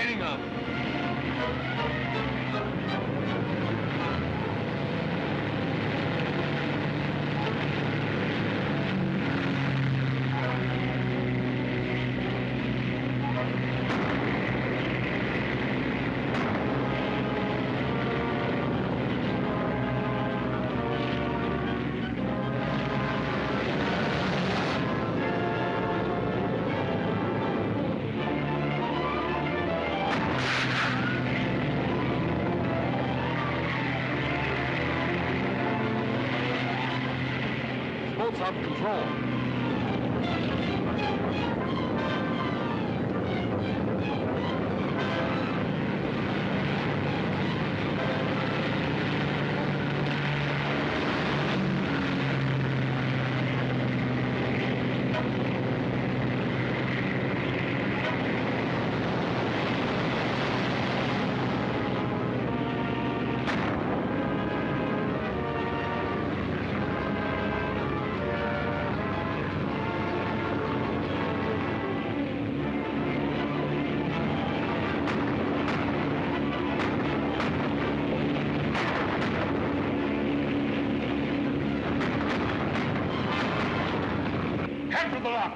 lighting up. Out of control.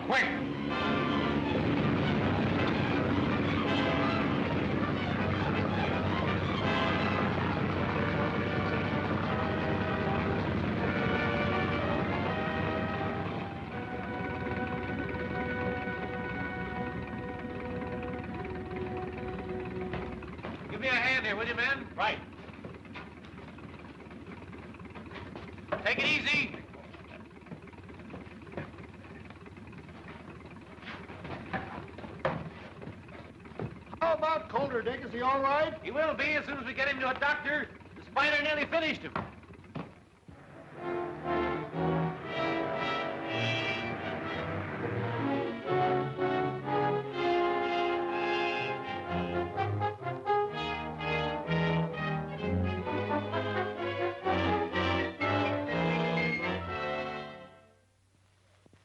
Quick! Give me a hand here, will you, men? Right. Take it easy. How about Calder, Dick? Is he all right? He will be as soon as we get him to a doctor. The spider nearly finished him.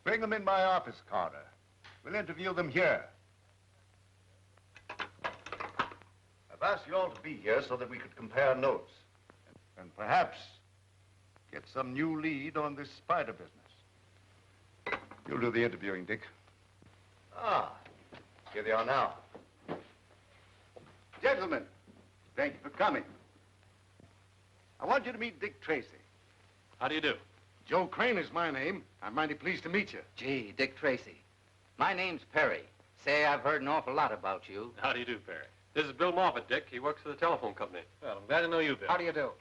Bring them in my office, Carter. We'll interview them here. I've asked you all to be here so that we could compare notes. And perhaps get some new lead on this spider business. You'll do the interviewing, Dick. Ah, here they are now. Gentlemen, thank you for coming. I want you to meet Dick Tracy. How do you do? Joe Crane is my name. I'm mighty pleased to meet you. Gee, Dick Tracy. My name's Perry. Say, I've heard an awful lot about you. How do you do, Perry? This is Bill Moffat, Dick. He works for the telephone company. Well, I'm glad to know you, Bill. How do you do?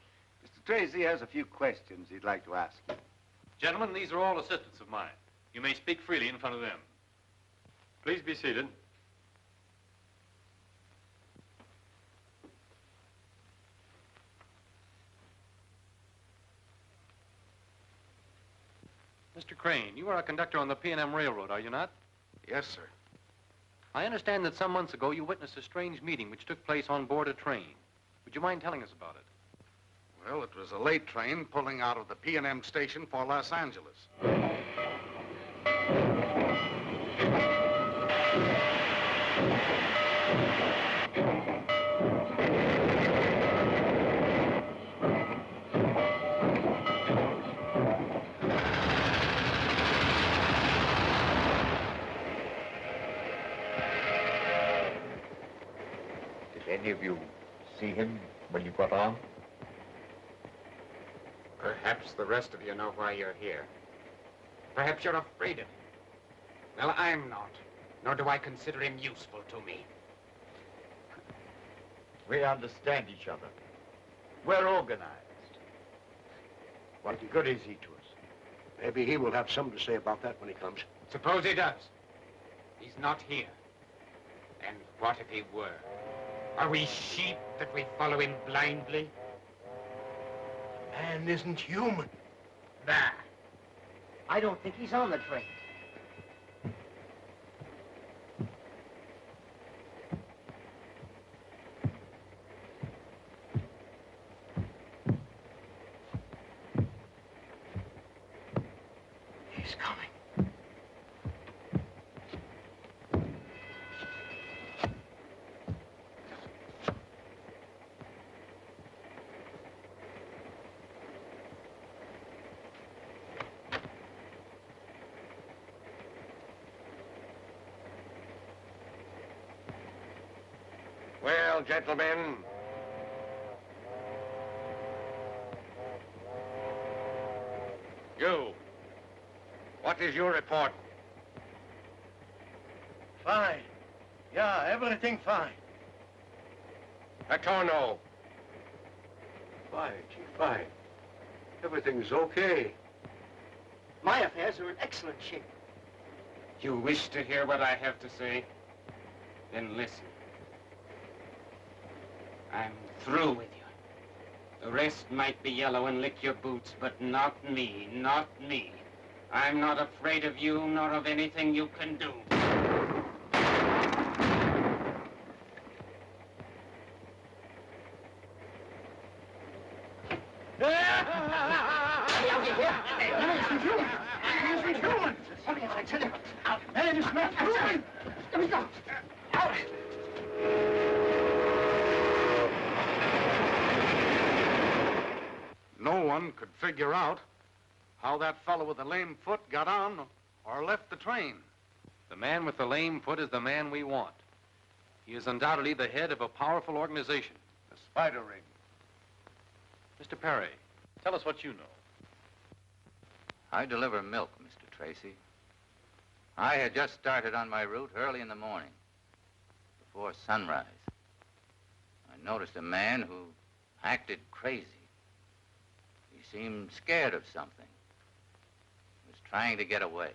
Mr. Tracy has a few questions he'd like to ask you. Gentlemen, these are all assistants of mine. You may speak freely in front of them. Please be seated. Mr. Crane, you are a conductor on the P&M Railroad, are you not? Yes, sir. I understand that some months ago you witnessed a strange meeting which took place on board a train. Would you mind telling us about it? Well, it was a late train pulling out of the P&M station for Los Angeles. Any of you see him when you got on? Perhaps the rest of you know why you're here. Perhaps you're afraid of him. Well, I'm not, nor do I consider him useful to me. We understand each other. We're organized. What good is he to us? Maybe he will have something to say about that when he comes. Suppose he does. He's not here. And what if he were? Are we sheep that we follow him blindly? Man isn't human. Bah! I don't think he's on the train. He's coming. Well, gentlemen. You. What is your report? Fine. Yeah, everything fine. Paterno. Fine, Chief, fine. Everything's okay. My affairs are in excellent shape. You wish to hear what I have to say? Then listen. I'm through with you. The rest might be yellow and lick your boots, but not me, not me. I'm not afraid of you, nor of anything you can do. No one could figure out how that fellow with the lame foot got on or left the train. The man with the lame foot is the man we want. He is undoubtedly the head of a powerful organization. The spider ring. Mr. Perry, tell us what you know. I deliver milk, Mr. Tracy. I had just started on my route early in the morning, before sunrise. I noticed a man who acted crazy. He seemed scared of something. He was trying to get away.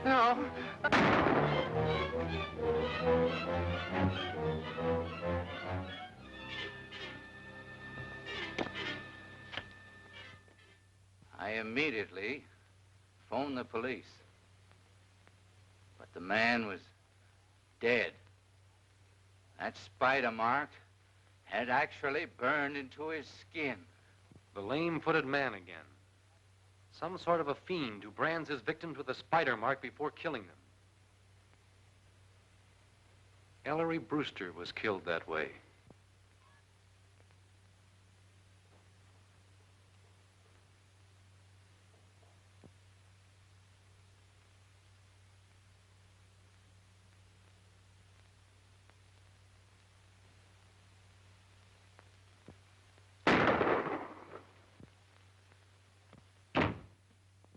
No. I immediately phoned the police. But the man was dead. That spider mark had actually burned into his skin. The lame-footed man again. Some sort of a fiend who brands his victims with a spider mark before killing them. Ellery Brewster was killed that way.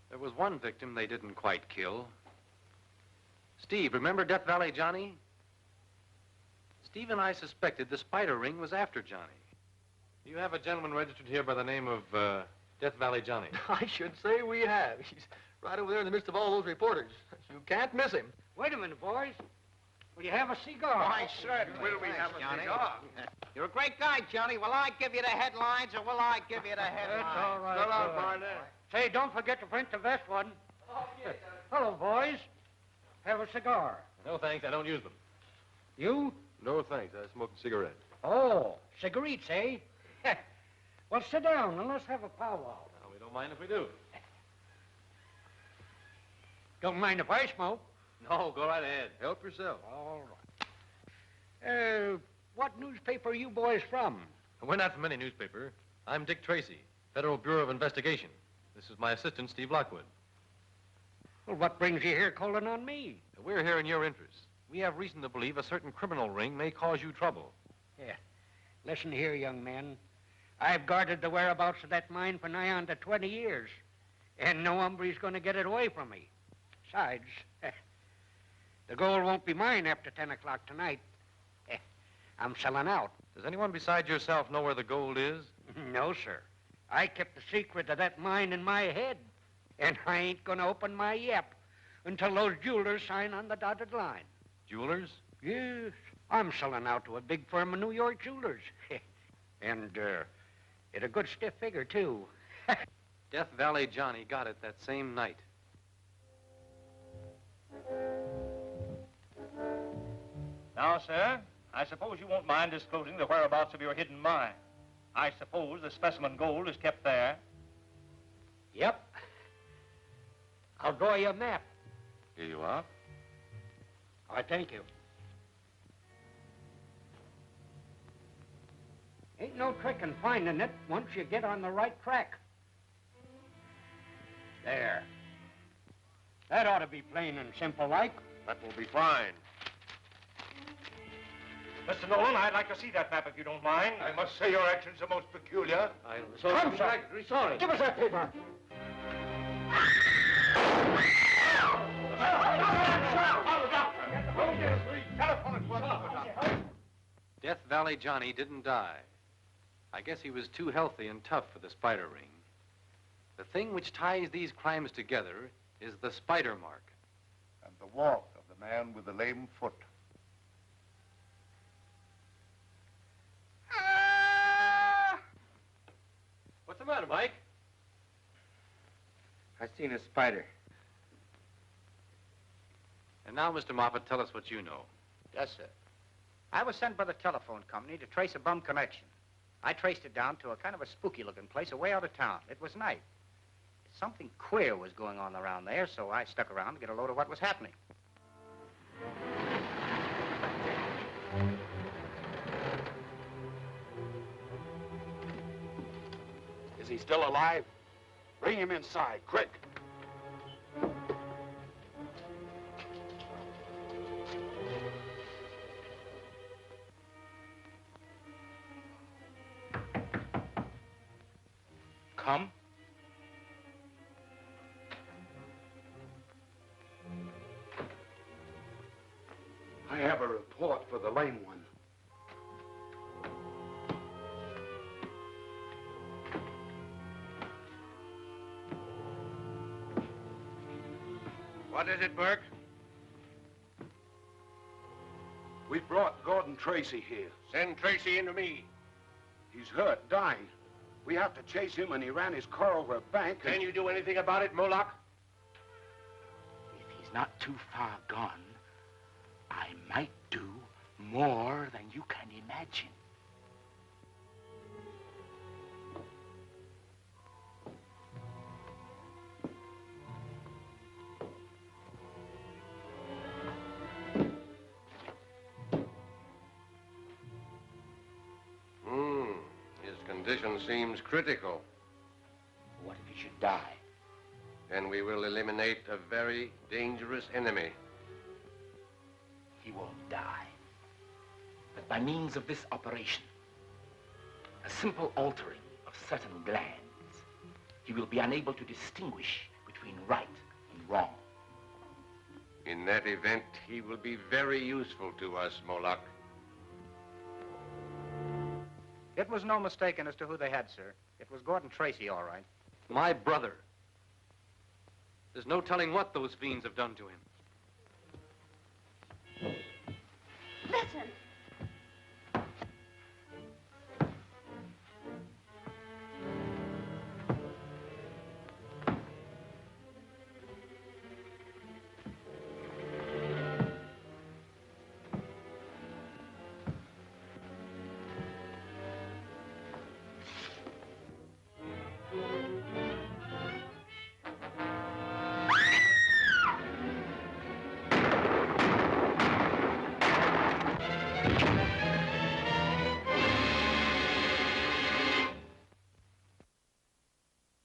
There was one victim they didn't quite kill. Steve, remember Death Valley Johnny? Steve and I suspected the spider ring was after Johnny. You have a gentleman registered here by the name of Death Valley Johnny. I should say we have. He's right over there in the midst of all those reporters. You can't miss him. Wait a minute, boys. Will you have a cigar? Why, certainly. Will we have a cigar? You're a great guy, Johnny. Will I give you the headlines or will I give you the headlines? That's all right. Go on, Burnette. Say, don't forget to print the best one. Oh, yes, Hello, boys. Have a cigar. No, thanks. I don't use them. You? No, thanks. I smoke a cigarette. Oh, cigarettes, eh? Well, sit down and let's have a powwow. No, we don't mind if we do. Don't mind if I smoke. No, go right ahead. Help yourself. All right. What newspaper are you boys from? We're not from any newspaper. I'm Dick Tracy, Federal Bureau of Investigation. This is my assistant, Steve Lockwood. Well, what brings you here calling on me? We're here in your interest. We have reason to believe a certain criminal ring may cause you trouble. Yeah. Listen here, young man. I've guarded the whereabouts of that mine for nigh on to 20 years. And no hombre's going to get it away from me. Besides, the gold won't be mine after 10 o'clock tonight. I'm selling out. Does anyone besides yourself know where the gold is? No, sir. I kept the secret of that mine in my head. And I ain't going to open my yap until those jewelers sign on the dotted line. Jewelers? Yes. I'm selling out to a big firm of New York jewelers. And, at a good stiff figure, too. Death Valley Johnny got it that same night. Now, sir, I suppose you won't mind disclosing the whereabouts of your hidden mine. I suppose the specimen gold is kept there. Yep. I'll draw you a map. Here you are. I thank you. Ain't no trick in finding it once you get on the right track. There. That ought to be plain and simple like. That will be fine. Mr. Nolan, I'd like to see that map if you don't mind. I must say your actions are most peculiar. Come, sir. Sorry. Give us that paper. Death Valley Johnny didn't die. I guess he was too healthy and tough for the spider ring. The thing which ties these crimes together is the spider mark. And the walk of the man with the lame foot. What's the matter, Mike? I seen a spider. And now, Mr. Moffat, tell us what you know. Yes, sir. I was sent by the telephone company to trace a bum connection. I traced it down to a kind of a spooky-looking place away out of town. It was night. Something queer was going on around there, so I stuck around to get a load of what was happening. Is he still alive? Bring him inside, quick. Come. I have a report for the lame one. What is it, Burke? We brought Gordon Tracy here. Send Tracy into me. He's hurt, dying. We have to chase him, and he ran his car over a bank. Can you do anything about it, Moloch? If he's not too far gone, I might do more than you can imagine. His condition seems critical. What if he should die? Then we will eliminate a very dangerous enemy. He won't die. But by means of this operation, a simple altering of certain glands, he will be unable to distinguish between right and wrong. In that event, he will be very useful to us, Moloch. It was no mistaking as to who they had, sir. It was Gordon Tracy, all right. My brother. There's no telling what those fiends have done to him.